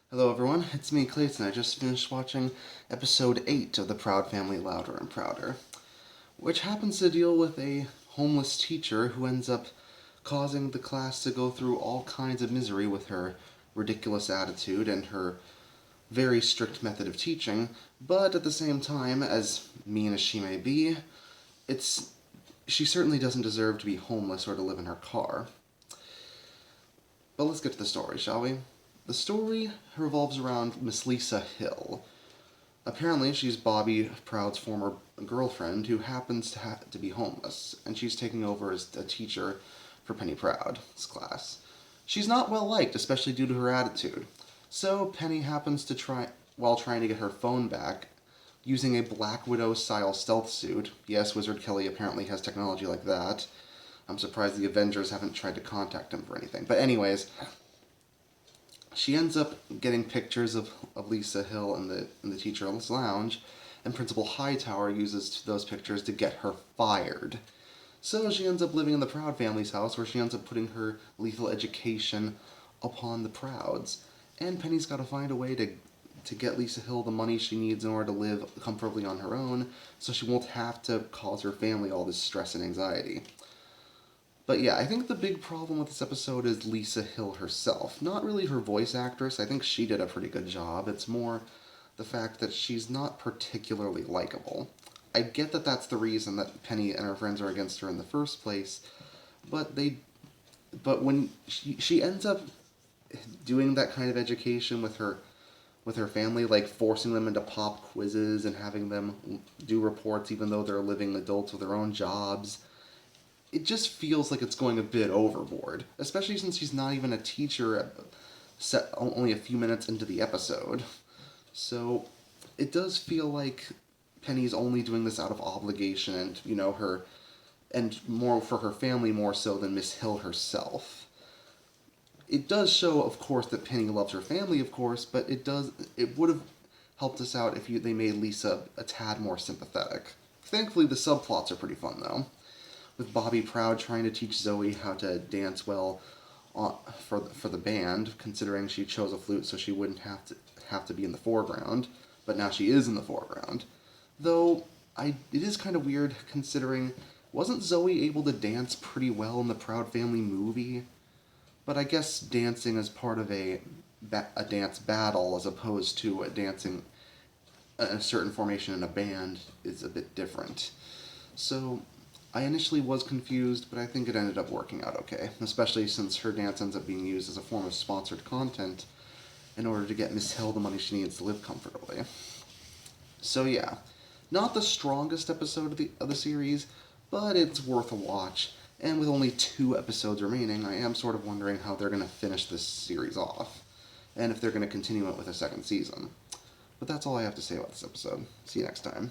Hello everyone, it's me Clayton. I just finished watching episode 8 of The Proud Family Louder and Prouder, which happens to deal with a homeless teacher who ends up causing the class to go through all kinds of misery with her ridiculous attitude and her very strict method of teaching, but at the same time, as mean as she may be, it's she certainly doesn't deserve to be homeless or to live in her car. But let's get to the story, shall we? The story revolves around Miss Lisa Hill. Apparently, she's Bobby Proud's former girlfriend who happens to be homeless, and she's taking over as a teacher for Penny Proud's class. She's not well liked, especially due to her attitude. So Penny happens to while trying to get her phone back, using a Black Widow style stealth suit. Yes, Wizard Kelly apparently has technology like that. I'm surprised the Avengers haven't tried to contact him for anything. But anyways, she ends up getting pictures of Lisa Hill in the teacher's lounge, and Principal Hightower uses those pictures to get her fired. So she ends up living in the Proud family's house, where she ends up putting her lethal education upon the Prouds. And Penny's got to find a way to get Lisa Hill the money she needs in order to live comfortably on her own, so she won't have to cause her family all this stress and anxiety. But yeah, I think the big problem with this episode is Lisa Hill herself. Not really her voice actress, I think she did a pretty good job. It's more the fact that she's not particularly likable. I get that that's the reason that Penny and her friends are against her in the first place, but when she ends up doing that kind of education with her family, like forcing them into pop quizzes and having them do reports even though they're living adults with their own jobs, it just feels like it's going a bit overboard, especially since she's not even a teacher set only a few minutes into the episode. So it does feel like Penny's only doing this out of obligation and, her and more for her family more so than Miss Hill herself. It does show, of course, that Penny loves her family, of course, but it would have helped us out if they made Lisa a tad more sympathetic. Thankfully, the subplots are pretty fun, though, with Bobby Proud trying to teach Zoe how to dance well for the band, considering she chose a flute so she wouldn't have to be in the foreground, but now she is in the foreground. Though it is kind of weird considering wasn't Zoe able to dance pretty well in the Proud Family movie? But I guess dancing as part of a dance battle as opposed to dancing a certain formation in a band is a bit different. So I initially was confused, but I think it ended up working out okay, especially since her dance ends up being used as a form of sponsored content in order to get Miss Hill the money she needs to live comfortably. So yeah, not the strongest episode of the series, but it's worth a watch. And with only 2 episodes remaining, I am sort of wondering how they're going to finish this series off, and if they're going to continue it with a second season. But that's all I have to say about this episode. See you next time.